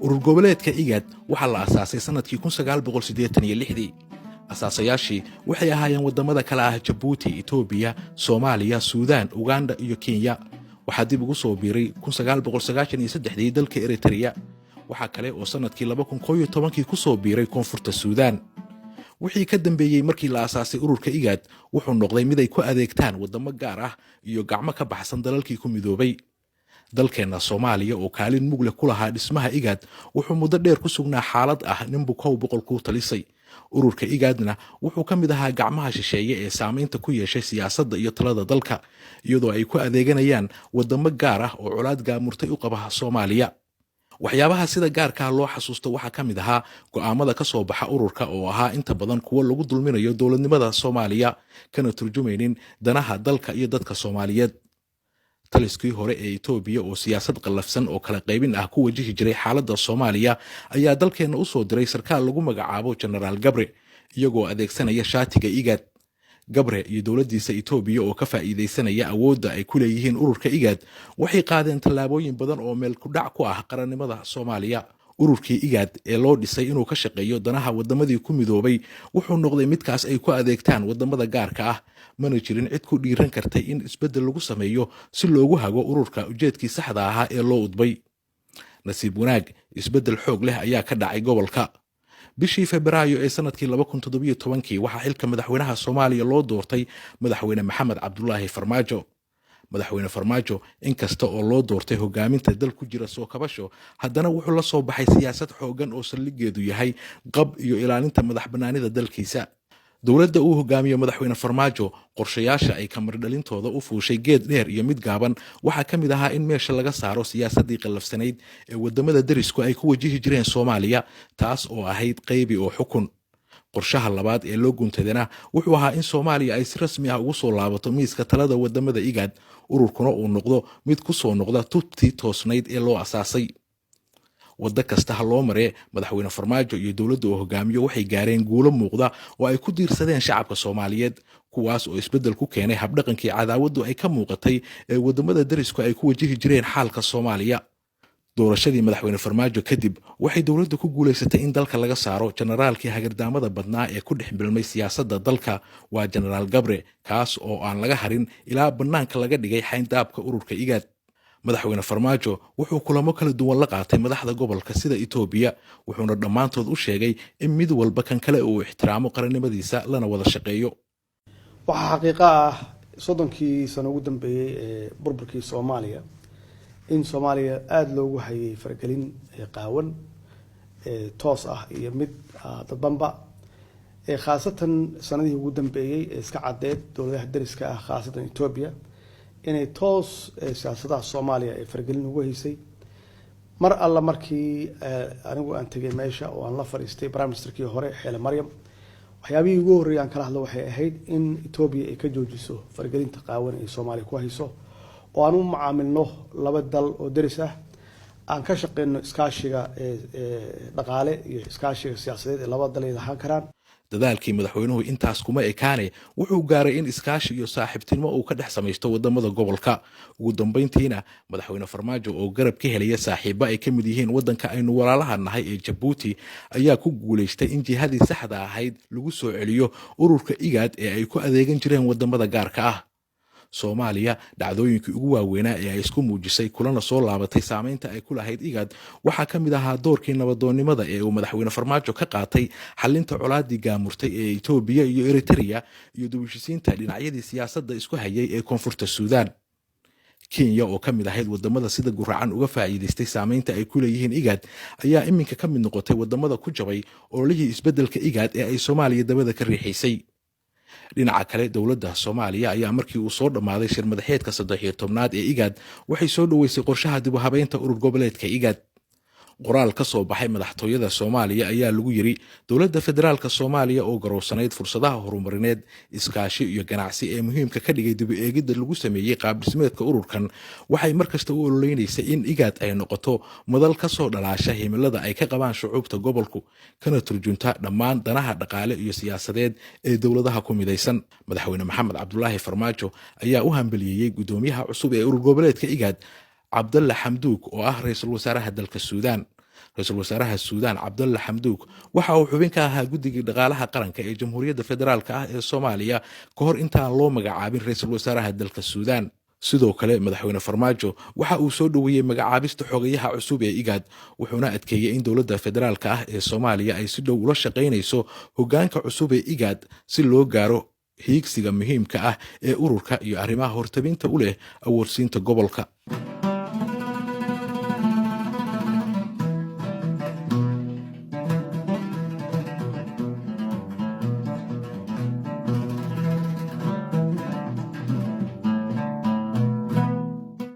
urur goboleedka IGAD waxaa la aasaasay sanadkii 1986. asaasayaashii waxay ahaayeen wadamada kala ah Djibouti, Ethiopia, Soomaaliya, Suudaan, Uganda iyo Kenya. waxaa dib ugu soo biiray 1993 dalka Eritrea. waxaa kale oo sanadkii 2011 ku soo biiray Koonfurta Suudaan. wixii ka dambeeyay markii la aasaasay ururka IGAD wuxuu noqday mid ay ku adeegtaan wadamo gaar ah iyo gacmo ka baxsan dalalkii ku midoobay. dalkeena Soomaaliya oo kaalin mug leh ku lahaa dhismaha IGAD wuxuu muddo dheer ku sugnaa xaalad ah nin bukow boqol ku talisay. ururka IGADna wuxuu ka mid ahaa gacmaha shisheeye ee saameynta ku yeeshay siyaasadda iyo talada dalka, iyadoo ay ku adeeganayaan wadamo gaar ah oo colaad gaamurtay u qaba Soomaaliya. waxyaabaha sida gaarka loo xasuusto waxaa ka mid ahaa go'aamada ka soo baxa ururka oo ahaa inta badan kuwa lagu dulminayo dowladnimada Soomaaliya kana turjumaynin danaha dalka iyo dadka Soomaaliyeed. taliskii hore ee Ethiopia oo siyaasad qallafsan oo kala qaybin ah ku wajihi jiray xaaladda Soomaaliya ayaa dalkeena u soo diray sarkaal lagu magacaabo General Gabre iyagoo adeegsanaya shaatiga IGAD. Gabre iyo dowladdiisa Ethiopia oo ka faa'iideysanaya awoodda ay ku leeyihiin ururka IGAD waxay qaadeen tallaabooyin badan oo meel ku dhac ku ah qarannimada Soomaaliya. ururkii IGAD ee loo dhisay inuu ka shaqeeyo danaha wadamadii ku midoobay wuxuu noqday midkaas ay ku adeegtaan wadamada gaarka ah, mana jirin cid ku dhiiran kartay in isbeddel lagu sameeyo si loogu hago ururka ujeedkii saxda ahaa ee loo udbay. nasiib wanaag isbeddel xoog leh ayaa ka dhacay gobolka. bishii Febraayo ee sanadkii 2017 waxaa xilka madaxweynaha Soomaaliya loo doortay madaxweyne Maxamed Cabdullaahi Farmaajo. madaxweyne Farmaajo inkasta oo loo doortay hogaaminta dal ku jira soo kabasho, haddana wuxuu la soo baxay siyaasad xoogan oo saldhigeedu yahay qab iyo ilaalinta madaxbannaanida dalkiisa. dowladda uu hogaamiyo madaxweyne Farmaajo qorshayaasha ay kamar dhalintooda u fuushay geed dheer iyo mid gaaban waxaa ka mid ahaa in meesha laga saaro siyaasaddii qallafsanayd ee wadamada darisku ay ku wajihi jireen Soomaaliya, taas oo ahayd qaybi oo xukun. qorshaha labaad ee loo guntadana wuxuu ahaa in Soomaaliya ay si rasmi ah ugu soo laabato miiska talada wadamada IGAD, ururkuna uu noqdo mid ku soo noqda tubtii toosnayd ee loo asaasay. waddo kasta ha loo maree madaxweyne Farmaajo iyo dowladda oo hogaamiyo waxay gaareen guulo muuqda oo ay ku diirsadeen shacabka Soomaaliyeed, kuwaas oo isbeddel ku keenay habdhaqankii cadaawaddu ay ka muuqatay ee wadamada darisku ay ku wajihi jireen xaalka Soomaaliya. doorashadii madaxweyne Farmaajo kadib waxay dowladda ku guuleysatay in dalka laga saaro generaalkii hagardaamada badnaa ee ku dhex bilmay siyaasadda dalka, waa General Gabre, kaas oo aan laga harin ilaa bannaanka laga dhigay xayndaabka ururka IGAD. madaxweyne Farmaajo wuxuu kulamo kala duwan la qaatay madaxda gobolka sida Ethiopia, wuxuuna dhammaantood u sheegay in mid walba kan kale uu ixtiraamo qarannimadiisa lana wada shaqeeyo. waxaa xaqiiqo ah 30 sano ugu dambeeyay ee burburkii Soomaaliya in Soomaaliya aad loogu hayay faragelin qaawan toos ah iyo mid dadbanba khaasatan sanadihii ugu dambeeyay iska cadeed dowladaha dariska ah khaasatan Ethiopia inay toos siyaasadaha Soomaaliya ee faragelin ugu haysay. mar alla markii anigu aan tagay meesha oo aan la fariistay prime ministerkii hore Xeele Maryam, waxyaabihii ugu horreeyay aan kala hadlo waxay ahayd in Ethiopia ay ka joojiso faragelinta qaawan ee Soomaaliya ku hayso oo aan u macaamilno laba dal oo daris ah, aan ka shaqeyno iskaashiga dhaqaale iyo iskaashiga siyaasadeed ee laba dal ay lahaan karaan. dadaalkii madaxweynuhu intaas kuma ekaane wuxuu gaaray in iskaashi iyo saaxiibtinimo uu ka dhex samaysto wadamada gobolka. ugu dambeyntiina madaxweyne Farmaajo oo garab ka helaya saaxiibo ay ka mid yihiin wadanka aynu walaalaha nahay ee Djibouti ayaa ku guuleystay in jihadii saxda ahayd lagu soo celiyo ururka IGAD ee ay ku adeegan jireen wadamada gaarka ah. Soomaaliya dhacdooyinkii ugu waaweynaa ee ay isku muujisay kulana soo laabatay saameynta ay ku lahayd IGAD waxaa ka mid ahaa doorkii nabadoonnimada ee uu madaxweyne Farmaajo ka qaatay xalinta colaadii gaamurtay ee Ethiopia iyo Eritrea iyo dubashisiinta dhinacyadii siyaasadda isku hayay ee Koonfurta Suudaan. Kenya oo ka mid ahayd wadamada sida guracan uga faa'iideystay saameynta ay ku leeyihiin IGAD ayaa iminka ka mid noqotay wadamada ku jabay ololihii isbeddelka IGAD ee ay Soomaaliya dabada ka riixaysay. dhinaca kale dowladda Soomaaliya ayaa markii uu soo dhamaaday shir madaxeedka 13aad ee IGAD waxay soo dhaweysay qorshaha dib u habeynta urur goboleedka IGAD. qoraal ka soo baxay madaxtooyada Soomaaliya ayaa lagu yiri dowladda federaalka Soomaaliya oo garowsanayd fursadaha horumarineed, iskaashi iyo ganacsi ee muhiimka ka dhigay dib u eegidda lagu sameeyay qaab dhismeedka ururkan waxay markasta u ololeynaysaa in IGAD ay noqoto madal ka soo dhalaasha himilada ay ka qabaan shucuubta gobolku, kana turjunta dhammaan danaha dhaqaale iyo siyaasadeed ee dowladaha ku midaysan. madaxweyne Maxamed Cabdullaahi Farmaajo ayaa u hambalyeeyay gudoomiyaha cusub ee urur goboleedka IGAD Cabdalla Xamduug oo ah ra'iisul wasaaraha dalka Suudaan. ra-iisul wasaaraha suudaan cabdulla xamduug waxa uu xubin ka ahaa guddigii dhaqaalaha qaranka ee jamhuuriyadda federaalka ah ee soomaaliya ka hor intaan loo magacaabin ra-iisul wasaaraha dalka suudaan. sidoo kale madaxweyne farmaajo waxa uu soo dhoweeyey magacaabista xogayaha cusub ee IGAD, wuxuuna adkeeyey in dowladda federaalka ah ee soomaaliya ay si dhow ula shaqaynayso hoggaanka cusub ee IGAD si loo gaaro hiigsiga muhiimka ah ee ururka iyo arrimaha hortabinta u leh awoodsiinta gobolka.